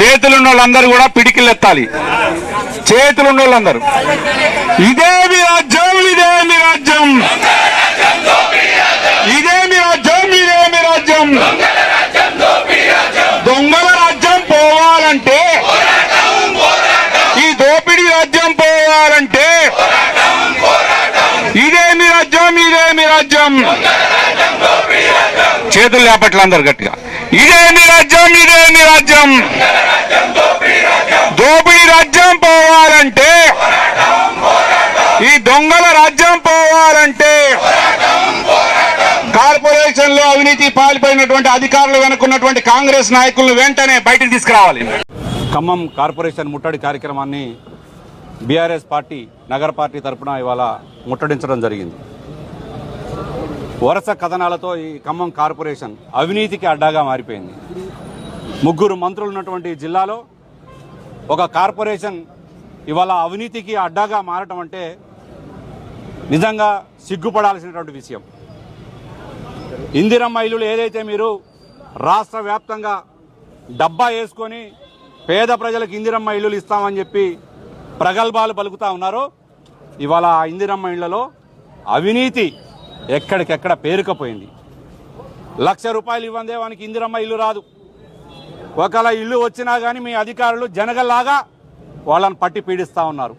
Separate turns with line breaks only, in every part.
చేతులున్న వాళ్ళందరూ కూడా పిడికిలెత్తాలి. చేతులున్న వాళ్ళందరూ ఇదేమి రాజ్యం, ఇదేమి రాజ్యం, ఇదేమి రాజ్యం, ఇదేమి రాజ్యం. దొంగల రాజ్యం పోవాలంటే, ఈ దోపిడీ రాజ్యం పోవాలంటే ఇదేమి రాజ్యం, ఇదేమి రాజ్యం. చేతులు లేపట్లు అందరు గట్టిగా. ఇదేమి రాజ్యం, ఇదేమి రాజ్యం. దోపిడీ రాజ్యం పోవాలంటే, ఈ దొంగల రాజ్యం పోవాలంటే కార్పొరేషన్ లో అవినీతి పాల్పడినటువంటి అధికారులు వెనుకున్నటువంటి కాంగ్రెస్ నాయకులను వెంటనే బయటకు తీసుకురావాలి.
ఖమ్మం కార్పొరేషన్ ముట్టడి కార్యక్రమాన్ని బీఆర్ఎస్ పార్టీ నగర పార్టీ తరఫున ఇవాళ ముట్టడించడం జరిగింది. వరుస కథనాలతో ఈ ఖమ్మం కార్పొరేషన్ అవినీతికి అడ్డాగా మారిపోయింది. 3 మంత్రులు ఉన్నటువంటి జిల్లాలో ఒక కార్పొరేషన్ ఇవాళ అవినీతికి అడ్డాగా మారటం అంటే నిజంగా సిగ్గుపడాల్సినటువంటి విషయం. ఇందిరమ్మ ఇల్లులు ఏదైతే మీరు రాష్ట్ర వ్యాప్తంగా డబ్బా వేసుకొని పేద ప్రజలకు ఇందిరమ్మ ఇల్లులు ఇస్తామని చెప్పి ప్రగల్భాలు పలుకుతా ఉన్నారో, ఇవాళ ఆ ఇందిరమ్మ ఇళ్లలో అవినీతి ఎక్కడికెక్కడ పేరుకపోయింది. 1,00,000 రూపాయలు ఇవ్వందే వానికి ఇందిరమ్మ ఇల్లు రాదు. ఒకవేళ ఇల్లు వచ్చినా కానీ మీ అధికారులు జనగల్లాగా వాళ్ళని పట్టి పీడిస్తూ ఉన్నారు.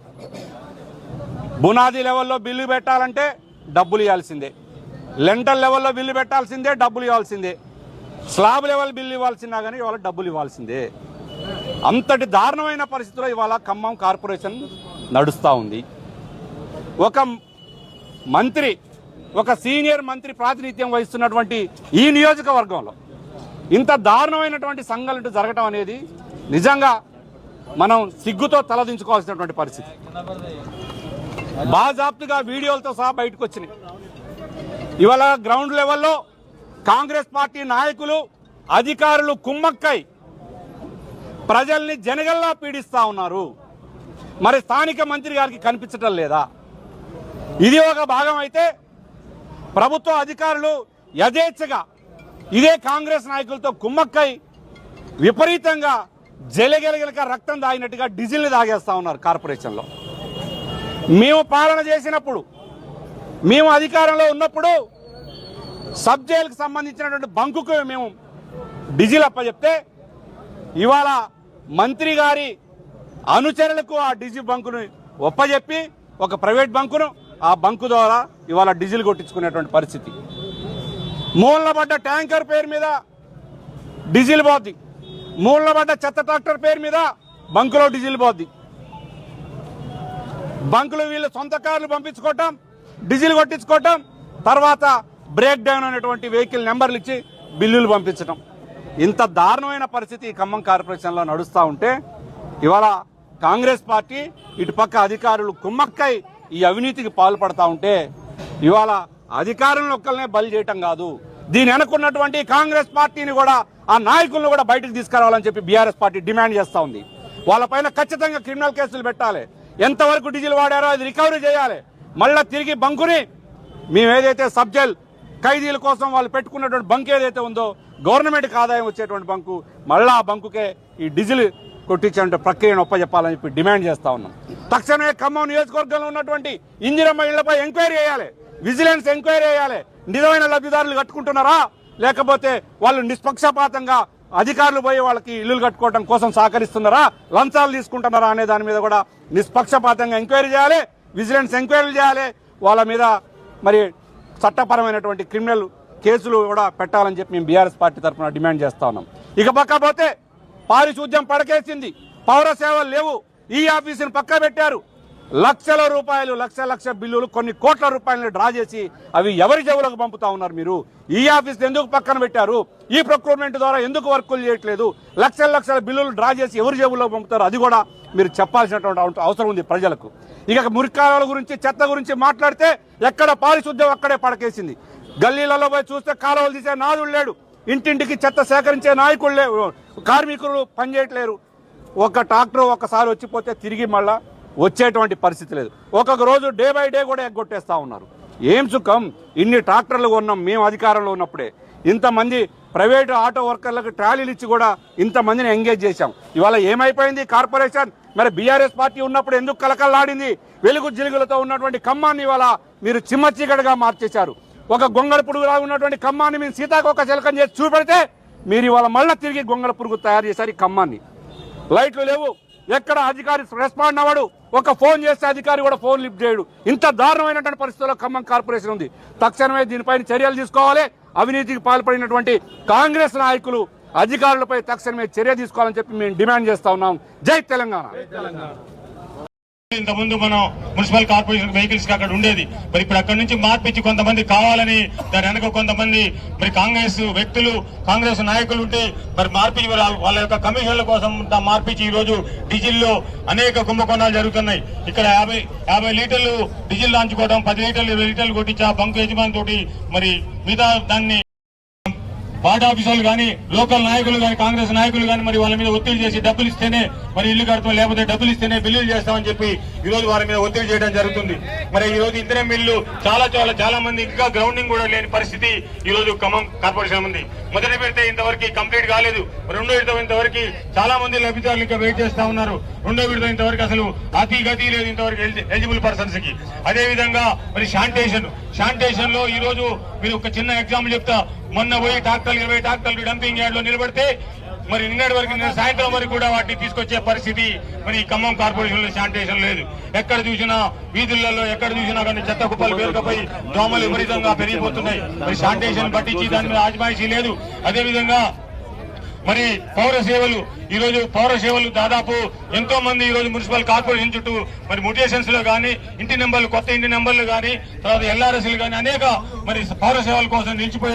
బునాది లెవెల్లో బిల్లు పెట్టాలంటే డబ్బులు ఇవ్వాల్సిందే, లెంటల్ లెవెల్లో బిల్లు పెట్టాల్సిందే, డబ్బులు ఇవ్వాల్సిందే, స్లాబ్ లెవెల్ బిల్లు ఇవ్వాల్సిందా కానీ ఇవాళ డబ్బులు ఇవ్వాల్సిందే. అంతటి దారుణమైన పరిస్థితిలో ఇవాళ ఖమ్మం కార్పొరేషన్ నడుస్తూ ఉంది. ఒక మంత్రి, ఒక సీనియర్ మంత్రి ప్రాతినిధ్యం వహిస్తున్నటువంటి ఈ నియోజకవర్గంలో ఇంత దారుణమైనటువంటి సంఘటనలు జరగటం అనేది నిజంగా మనం సిగ్గుతో తలదించుకోవాల్సినటువంటి పరిస్థితి. బాజాప్తుగా వీడియోలతో సహా బయటకు వచ్చినాయి. ఇవాళ గ్రౌండ్ లెవెల్లో కాంగ్రెస్ పార్టీ నాయకులు, అధికారులు కుమ్మక్కై ప్రజల్ని జనగల్లా పీడిస్తా ఉన్నారు. మరి స్థానిక మంత్రి గారికి కనిపించటం లేదా? ఇది ఒక భాగం అయితే ప్రభుత్వ అధికారులు యథేచ్ఛగా ఇదే కాంగ్రెస్ నాయకులతో కుమ్మక్కై విపరీతంగా జలగలగలక రక్తం దాగినట్టుగా డీజిల్ని తాగేస్తా ఉన్నారు కార్పొరేషన్లో. మేము పాలన చేసినప్పుడు, మేము అధికారంలో ఉన్నప్పుడు సబ్ జైలుకు సంబంధించినటువంటి బంకుకు మేము డీజిల్ అప్పచెప్తే ఇవాళ మంత్రి గారి అనుచరులకు ఆ డీజిల్ బంకును ఒప్పజెప్పి ఒక ప్రైవేట్ బంకును, ఆ బంకు ద్వారా ఇవాళ డీజిల్ కొట్టించుకునేటువంటి పరిస్థితి. మూలన పడ్డ ట్యాంకర్ పేరు మీద డీజిల్ పోద్ది, మూలన పడ్డ చెత్త ట్రాక్టర్ పేరు మీద బంకులో డీజిల్ పోద్ది. బంకులు వీళ్ళు సొంత కార్లు పంపించుకోవటం, డీజిల్ కొట్టించుకోవటం, తర్వాత బ్రేక్ డౌన్ అనేటువంటి వెహికల్ నెంబర్లు ఇచ్చి బిల్లులు పంపించడం. ఇంత దారుణమైన పరిస్థితి ఖమ్మం కార్పొరేషన్లో నడుస్తూ ఉంటే ఇవాళ కాంగ్రెస్ పార్టీ ఇటుపక్క అధికారులు కుమ్మక్కై ఈ అవినీతికి పాల్పడతా ఉంటే ఇవాళ అధికారులను ఒక్కరినే బలి చేయటం కాదు, దీని వెనుకున్నటువంటి కాంగ్రెస్ పార్టీని కూడా, ఆ నాయకులను కూడా బయటకు తీసుకురావాలని చెప్పి బీఆర్ఎస్ పార్టీ డిమాండ్ చేస్తూ ఉంది. వాళ్ళపైన ఖచ్చితంగా క్రిమినల్ కేసులు పెట్టాలి. ఎంతవరకు డీజిల్ వాడారో అది రికవరీ చేయాలి. మళ్ళా తిరిగి బంకుని మేము ఏదైతే సబ్ జైల్ ఖైదీల కోసం వాళ్ళు పెట్టుకున్నటువంటి బంక్ ఏదైతే ఉందో గవర్నమెంట్కి ఆదాయం వచ్చేటువంటి బంకు, మళ్ళా ఆ బంకుకే ఈ డీజిల్ కొట్టించే ప్రక్రియను ఒప్పజెప్పాలని చెప్పి డిమాండ్ చేస్తా ఉన్నాం. తక్షణమే ఖమ్మం నియోజకవర్గంలో ఉన్నటువంటి ఇందిరమ్మ ఇళ్లపై ఎంక్వైరీ చేయాలి, విజిలెన్స్ ఎంక్వైరీ చేయాలి. నిజమైన లబ్ధిదారులు కట్టుకుంటున్నారా, లేకపోతే వాళ్ళు నిష్పక్షపాతంగా అధికారులు పోయి వాళ్ళకి ఇల్లులు కట్టుకోవడం కోసం సహకరిస్తున్నారా, లంచాలు తీసుకుంటున్నారా అనే దాని మీద కూడా నిష్పక్షపాతంగా ఎంక్వైరీ చేయాలి, విజిలెన్స్ ఎంక్వైరీ చేయాలి. వాళ్ళ మీద మరి చట్టపరమైనటువంటి క్రిమినల్ కేసులు కూడా పెట్టాలని చెప్పి మేము బీఆర్ఎస్ పార్టీ తరఫున డిమాండ్ చేస్తా ఉన్నాం. ఇక పక్క పోతే పారిశుద్ధ్యం పడకేసింది, పౌర సేవలు లేవు, ఈ ఆఫీసుని పక్క పెట్టారు. లక్షల రూపాయలు, లక్ష బిల్లులు, కొన్ని కోట్ల రూపాయలను డ్రా చేసి అవి ఎవరి జేబులకు పంపుతా ఉన్నారు మీరు? ఈ ఆఫీస్ ఎందుకు పక్కన పెట్టారు? ఈ ప్రొక్యూర్మెంట్ ద్వారా ఎందుకు వర్కులు చేయట్లేదు? లక్షల బిల్లులు డ్రా చేసి ఎవరి జేబులకు పంపుతారు? అది కూడా మీరు చెప్పాల్సినటువంటి అవసరం ఉంది ప్రజలకు. ఇక మురికాల గురించి, చెత్త గురించి మాట్లాడితే ఎక్కడ పారిశుద్ధ్యం అక్కడే పడకేసింది. గల్లీలలో పోయి చూస్తే కాలువలు తీసే నాదుడు లేడు, ఇంటింటికి చెత్త సేకరించే నాయకులు లేవు, కార్మికులు పనిచేయట్లేరు. ఒక ట్రాక్టర్ ఒకసారి వచ్చిపోతే తిరిగి మళ్ళా వచ్చేటువంటి పరిస్థితి లేదు. ఒక్కొక్క రోజు డే బై డే కూడా ఎగ్గొట్టేస్తా ఉన్నారు. ఏం సుఖం? ఇన్ని ట్రాక్టర్లు కొన్నాం మేము అధికారంలో ఉన్నప్పుడే, ఇంతమంది ప్రైవేటు ఆటో వర్కర్లకు ట్రాలీలు ఇచ్చి కూడా ఇంతమందిని ఎంగేజ్ చేశాం. ఇవాళ ఏమైపోయింది కార్పొరేషన్? మరి బీఆర్ఎస్ పార్టీ ఉన్నప్పుడు ఎందుకు కలకల్లాడింది? వెలుగు జిలుగులతో ఉన్నటువంటి ఖమ్మాన్ని ఇవాళ మీరు చిమ్మచీకటిగా మార్చేశారు. ఒక గొంగళ పురుగులా ఉన్నటువంటి ఖమ్మాన్ని మీరు సీతాకోక చిలకం చేసి చూపెడితే మీరు ఇవాళ మళ్ళీ తిరిగి గొంగళ పురుగు తయారు చేశారు ఈ ఖమ్మాన్ని. లైట్లు లేవు, ఎక్కడ అధికారి రెస్పాండ్ అవ్వడు, ఒక ఫోన్ చేస్తే అధికారి కూడా ఫోన్ లిఫ్ట్ చేయడు. ఇంత దారుణమైనటువంటి పరిస్థితుల్లో ఖమ్మం కార్పొరేషన్ ఉంది. తక్షణమే దీనిపైన చర్యలు తీసుకోవాలి. అవినీతికి పాల్పడినటువంటి కాంగ్రెస్ నాయకులు అధికారులపై తక్షణమే చర్య తీసుకోవాలని చెప్పి మేము డిమాండ్ చేస్తా ఉన్నాం. జై తెలంగాణ.
ఇంతకుముందు మనం మున్సిపల్ కార్పొరేషన్ వెహికల్స్ అక్కడ ఉండేది. మరి ఇప్పుడు అక్కడ నుంచి మార్పిచ్చి కొంతమంది కావాలని దాని వెనక కొంతమంది మరి కాంగ్రెస్ వ్యక్తులు, కాంగ్రెస్ నాయకులు ఉంటే మరి మార్పిచ్చి వాళ్ళ యొక్క కమిషన్ల కోసం మార్పిచ్చి ఈ రోజు డీజిల్ లో అనేక కుంభకోణాలు జరుగుతున్నాయి. ఇక్కడ 50 లీటర్లు డీజిల్ లాంచుకోవడం, 10 లీటర్లు 20 లీటర్లు కొట్టించి ఆ బంకు యజమాని తోటి మరి మిగతా దాన్ని పార్టీ ఆఫీసర్లు కానీ, లోకల్ నాయకులు కానీ, కాంగ్రెస్ నాయకులు కానీ మరి వాళ్ళ మీద ఒత్తిడి చేసి డబ్బులు ఇస్తేనే మరి ఇల్లు కడతాం, లేకపోతే డబ్బులు ఇస్తేనే బిల్లులు చేస్తామని చెప్పి ఈ రోజు వారి మీద ఒత్తిడి చేయడం జరుగుతుంది. మరి ఈ రోజు ఇంధనం బిల్లు చాలా మంది ఇంకా గ్రౌండింగ్ కూడా లేని పరిస్థితి ఈ రోజు ఖమ్మం కార్పొరేషన్ ఉంది. మొదటి విడత ఇంతవరకు కంప్లీట్ కాలేదు. రెండో విడత ఇంతవరకు చాలా మంది లబ్ధిదారులు ఇంకా వెయిట్ చేస్తా ఉన్నారు. రెండో విడత ఇంతవరకు అసలు అతి గతి లేదు ఇంతవరకు ఎలిజిబుల్ పర్సన్స్ కి. అదే విధంగా మరి శానిటేషన్ లో ఈ రోజు మీరు ఒక చిన్న ఎగ్జాంపుల్ చెప్తా. మొన్న పోయి 20 ట్రాక్టర్లు డంపింగ్ యార్డ్ లో నిలబడితే మరి నిన్నటి వరకు సాయంత్రం వరకు కూడా వాటిని తీసుకొచ్చే పరిస్థితి మరి ఖమ్మం కార్పొరేషన్ లో శానిటేషన్ లేదు. ఎక్కడ చూసినా వీధులలో ఎక్కడ చూసినా కానీ చెత్త కుప్పలు పేరుకపోయి దోమలు విపరీతంగా పెరిగిపోతున్నాయి. మరి శానిటేషన్ పట్టించి దాని మీద ఆజమాయిషీ లేదు. అదేవిధంగా మరి పౌర సేవలు దాదాపు ఎంతో మంది ఈ రోజు మున్సిపల్ కార్పొరేషన్ చుట్టూ మరి మ్యూటేషన్స్ లో కానీ, ఇంటి నెంబర్లు, కొత్త ఇంటి నెంబర్లు కానీ, తర్వాత LRS కానీ అనేక మరి పౌర సేవల కోసం నిలిచిపోయి